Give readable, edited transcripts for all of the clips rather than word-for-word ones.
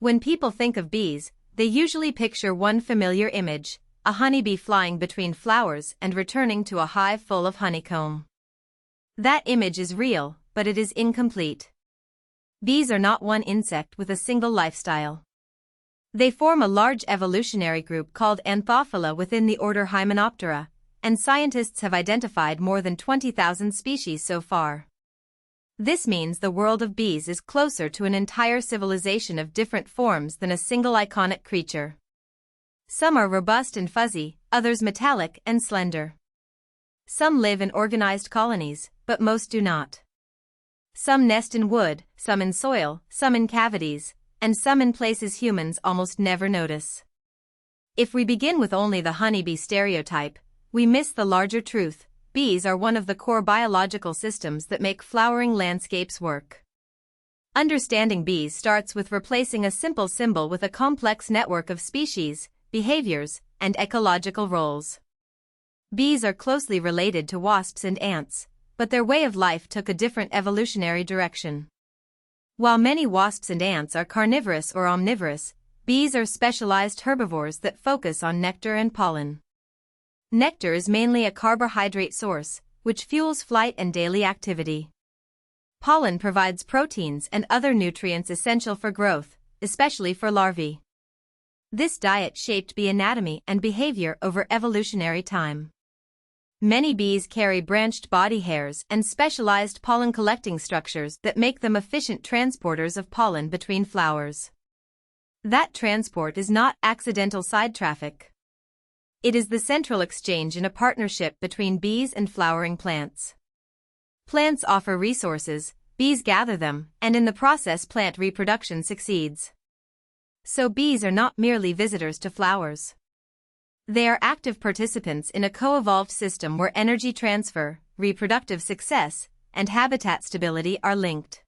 When people think of bees, they usually picture one familiar image: a honeybee flying between flowers and returning to a hive full of honeycomb. That image is real, but it is incomplete. Bees are not one insect with a single lifestyle. They form a large evolutionary group called Anthophila within the order Hymenoptera, and scientists have identified more than 20,000 species so far. This means the world of bees is closer to an entire civilization of different forms than a single iconic creature. Some are robust and fuzzy, others metallic and slender. Some live in organized colonies, but most do not. Some nest in wood, some in soil, some in cavities, and some in places humans almost never notice. If we begin with only the honeybee stereotype, we miss the larger truth: bees are one of the core biological systems that make flowering landscapes work. Understanding bees starts with replacing a simple symbol with a complex network of species, behaviors, and ecological roles. Bees are closely related to wasps and ants, but their way of life took a different evolutionary direction. While many wasps and ants are carnivorous or omnivorous, bees are specialized herbivores that focus on nectar and pollen. Nectar is mainly a carbohydrate source, which fuels flight and daily activity. Pollen provides proteins and other nutrients essential for growth, especially for larvae. This diet shaped bee anatomy and behavior over evolutionary time. Many bees carry branched body hairs and specialized pollen-collecting structures that make them efficient transporters of pollen between flowers. That transport is not accidental side traffic. It is the central exchange in a partnership between bees and flowering plants. Plants offer resources, bees gather them, and in the process plant reproduction succeeds. So bees are not merely visitors to flowers. They are active participants in a co-evolved system where energy transfer, reproductive success, and habitat stability are linked.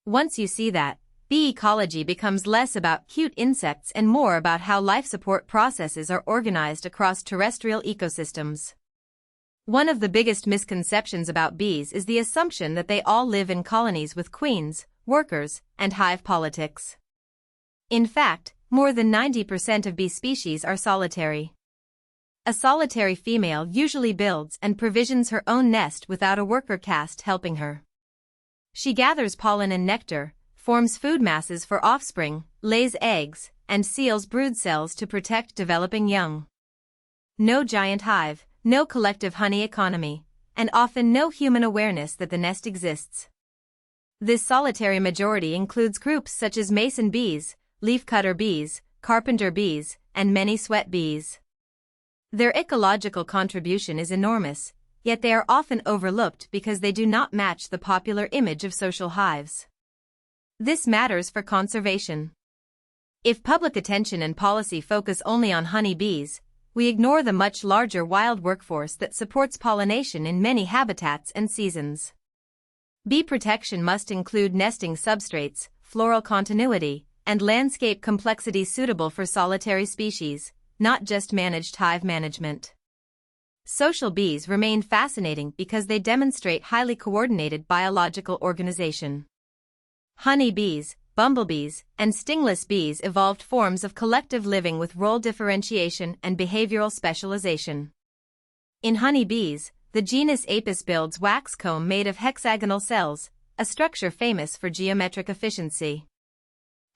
Once you see that, bee ecology becomes less about cute insects and more about how life support processes are organized across terrestrial ecosystems. One of the biggest misconceptions about bees is the assumption that they all live in colonies with queens, workers, and hive politics. In fact, more than 90% of bee species are solitary. A solitary female usually builds and provisions her own nest without a worker caste helping her. She gathers pollen and nectar, forms food masses for offspring, lays eggs, and seals brood cells to protect developing young. No giant hive, no collective honey economy, and often no human awareness that the nest exists. This solitary majority includes groups such as mason bees, leafcutter bees, carpenter bees, and many sweat bees. Their ecological contribution is enormous, yet they are often overlooked because they do not match the popular image of social hives. This matters for conservation. If public attention and policy focus only on honey bees, we ignore the much larger wild workforce that supports pollination in many habitats and seasons. Bee protection must include nesting substrates, floral continuity, and landscape complexity suitable for solitary species, not just managed hive management. Social bees remain fascinating because they demonstrate highly coordinated biological organization. Honey bees, bumblebees, and stingless bees evolved forms of collective living with role differentiation and behavioral specialization. In honey bees, the genus Apis builds wax comb made of hexagonal cells, a structure famous for geometric efficiency.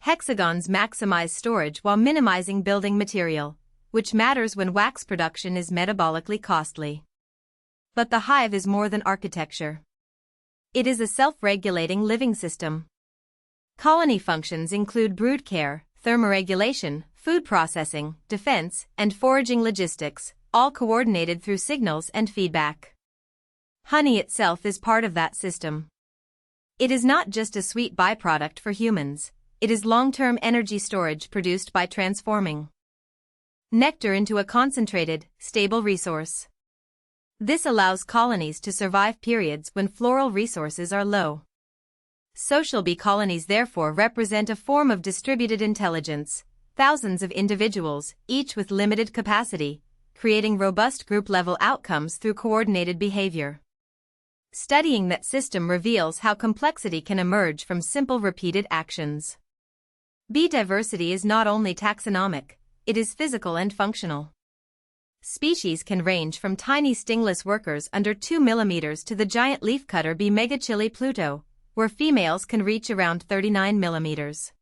Hexagons maximize storage while minimizing building material, which matters when wax production is metabolically costly. But the hive is more than architecture. It is a self-regulating living system. Colony functions include brood care, thermoregulation, food processing, defense, and foraging logistics, all coordinated through signals and feedback. Honey itself is part of that system. It is not just a sweet byproduct for humans, it is long-term energy storage produced by transforming nectar into a concentrated, stable resource. This allows colonies to survive periods when floral resources are low. Social bee colonies therefore represent a form of distributed intelligence, thousands of individuals, each with limited capacity, creating robust group-level outcomes through coordinated behavior. Studying that system reveals how complexity can emerge from simple repeated actions. Bee diversity is not only taxonomic, it is physical and functional. Species can range from tiny stingless workers under 2 mm to the giant leafcutter bee Megachile Pluto, where females can reach around 39 mm.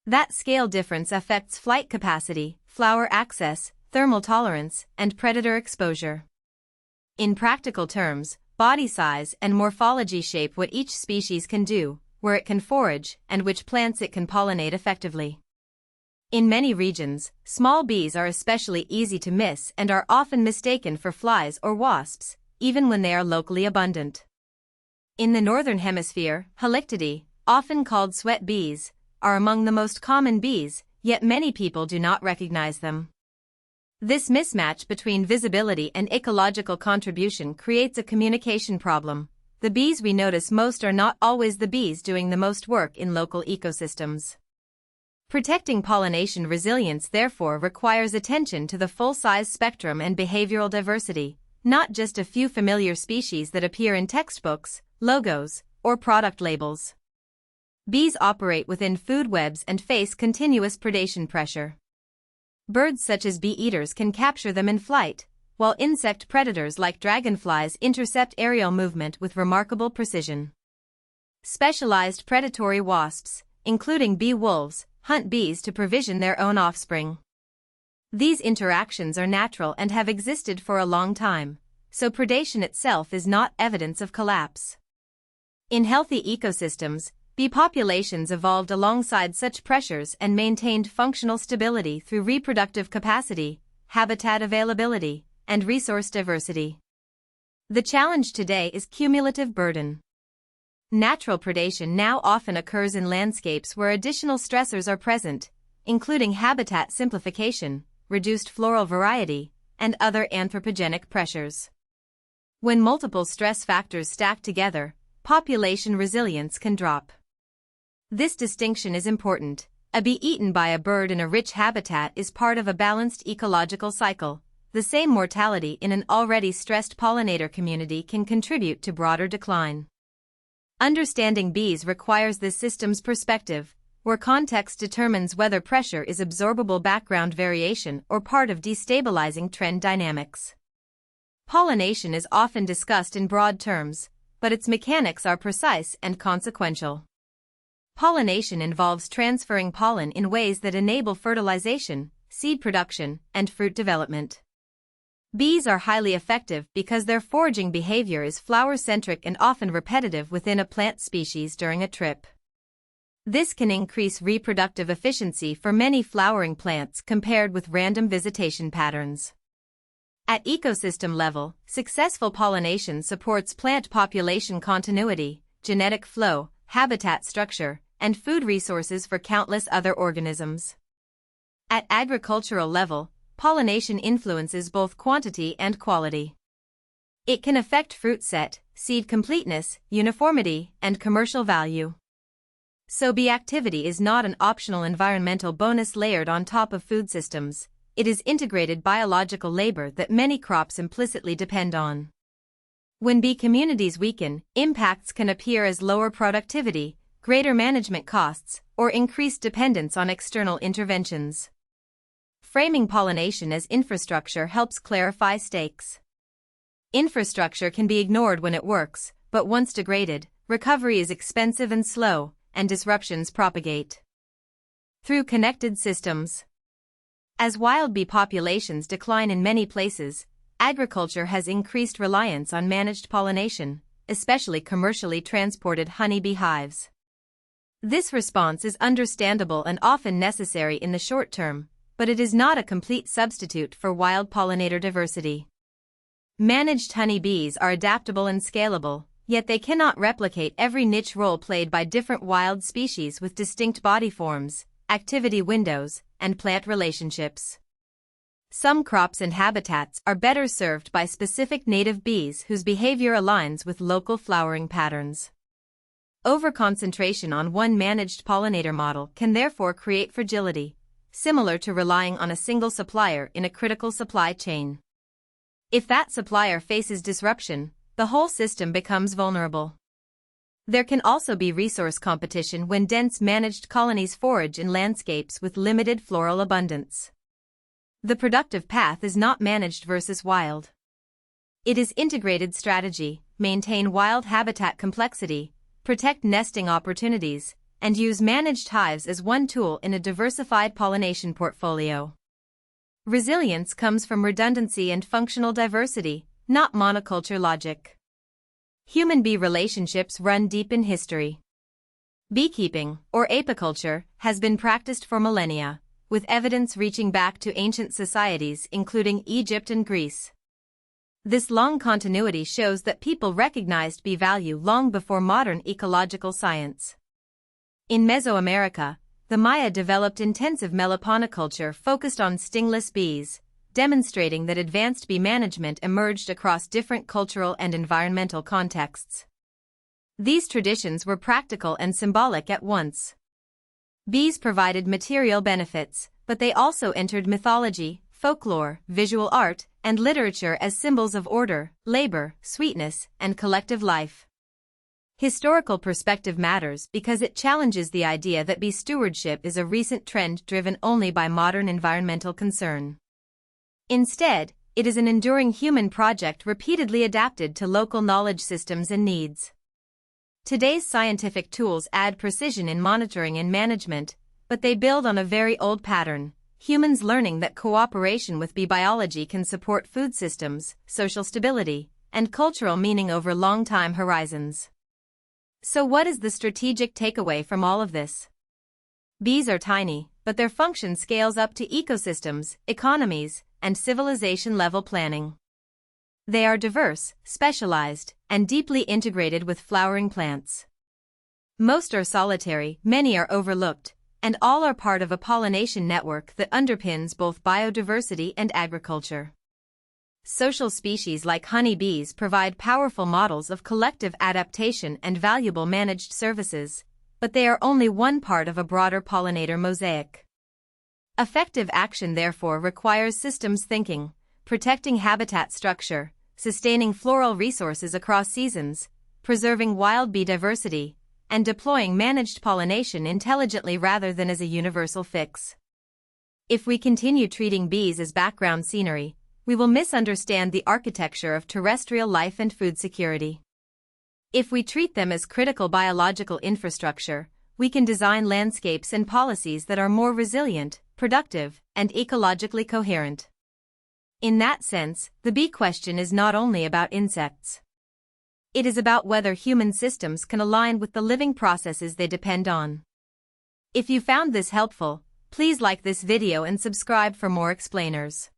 That scale difference affects flight capacity, flower access, thermal tolerance, and predator exposure. In practical terms, body size and morphology shape what each species can do, where it can forage, and which plants it can pollinate effectively. In many regions, small bees are especially easy to miss and are often mistaken for flies or wasps, even when they are locally abundant. In the Northern Hemisphere, Halictidae, often called sweat bees, are among the most common bees, yet many people do not recognize them. This mismatch between visibility and ecological contribution creates a communication problem. The bees we notice most are not always the bees doing the most work in local ecosystems. Protecting pollination resilience therefore requires attention to the full-size spectrum and behavioral diversity, not just a few familiar species that appear in textbooks, logos, or product labels. Bees operate within food webs and face continuous predation pressure. Birds such as bee-eaters can capture them in flight, while insect predators like dragonflies intercept aerial movement with remarkable precision. Specialized predatory wasps, including bee wolves, hunt bees to provision their own offspring. These interactions are natural and have existed for a long time, so predation itself is not evidence of collapse. In healthy ecosystems, bee populations evolved alongside such pressures and maintained functional stability through reproductive capacity, habitat availability, and resource diversity. The challenge today is cumulative burden. Natural predation now often occurs in landscapes where additional stressors are present, including habitat simplification, reduced floral variety, and other anthropogenic pressures. When multiple stress factors stack together, population resilience can drop. This distinction is important. A bee eaten by a bird in a rich habitat is part of a balanced ecological cycle. The same mortality in an already stressed pollinator community can contribute to broader decline. Understanding bees requires this system's perspective, where context determines whether pressure is absorbable background variation or part of destabilizing trend dynamics. Pollination is often discussed in broad terms, but its mechanics are precise and consequential. Pollination involves transferring pollen in ways that enable fertilization, seed production, and fruit development. Bees are highly effective because their foraging behavior is flower-centric and often repetitive within a plant species during a trip. This can increase reproductive efficiency for many flowering plants compared with random visitation patterns. At ecosystem level, successful pollination supports plant population continuity, genetic flow, habitat structure, and food resources for countless other organisms. At agricultural level, pollination influences both quantity and quality. It can affect fruit set, seed completeness, uniformity, and commercial value. So bee activity is not an optional environmental bonus layered on top of food systems. It is integrated biological labor that many crops implicitly depend on. When bee communities weaken, impacts can appear as lower productivity, greater management costs, or increased dependence on external interventions. Framing pollination as infrastructure helps clarify stakes. Infrastructure can be ignored when it works, but once degraded, recovery is expensive and slow, and disruptions propagate. Through connected systems. As wild bee populations decline in many places, agriculture has increased reliance on managed pollination, especially commercially transported honeybee hives. This response is understandable and often necessary in the short term, but it is not a complete substitute for wild pollinator diversity. Managed honeybees are adaptable and scalable, yet they cannot replicate every niche role played by different wild species with distinct body forms, activity windows, and plant relationships. Some crops and habitats are better served by specific native bees whose behavior aligns with local flowering patterns. Overconcentration on one managed pollinator model can therefore create fragility, similar to relying on a single supplier in a critical supply chain. If that supplier faces disruption, the whole system becomes vulnerable. There can also be resource competition when dense managed colonies forage in landscapes with limited floral abundance. The productive path is not managed versus wild. It is integrated strategy: maintain wild habitat complexity, protect nesting opportunities, and use managed hives as one tool in a diversified pollination portfolio. Resilience comes from redundancy and functional diversity, not monoculture logic. Human-bee relationships run deep in history. Beekeeping, or apiculture, has been practiced for millennia, with evidence reaching back to ancient societies including Egypt and Greece. This long continuity shows that people recognized bee value long before modern ecological science. In Mesoamerica, the Maya developed intensive meliponiculture focused on stingless bees, demonstrating that advanced bee management emerged across different cultural and environmental contexts. These traditions were practical and symbolic at once. Bees provided material benefits, but they also entered mythology, folklore, visual art, and literature as symbols of order, labor, sweetness, and collective life. Historical perspective matters because it challenges the idea that bee stewardship is a recent trend driven only by modern environmental concern. Instead, it is an enduring human project repeatedly adapted to local knowledge systems and needs. Today's scientific tools add precision in monitoring and management, but they build on a very old pattern: humans learning that cooperation with bee biology can support food systems, social stability, and cultural meaning over long time horizons. So what is the strategic takeaway from all of this? Bees are tiny, but their function scales up to ecosystems, economies, and civilization-level planning. They are diverse, specialized, and deeply integrated with flowering plants. Most are solitary, many are overlooked, and all are part of a pollination network that underpins both biodiversity and agriculture. Social species like honeybees provide powerful models of collective adaptation and valuable managed services, but they are only one part of a broader pollinator mosaic. Effective action therefore requires systems thinking, protecting habitat structure, sustaining floral resources across seasons, preserving wild bee diversity, and deploying managed pollination intelligently rather than as a universal fix. If we continue treating bees as background scenery, we will misunderstand the architecture of terrestrial life and food security. If we treat them as critical biological infrastructure, we can design landscapes and policies that are more resilient, productive, and ecologically coherent. In that sense, the bee question is not only about insects. It is about whether human systems can align with the living processes they depend on. If you found this helpful, please like this video and subscribe for more explainers.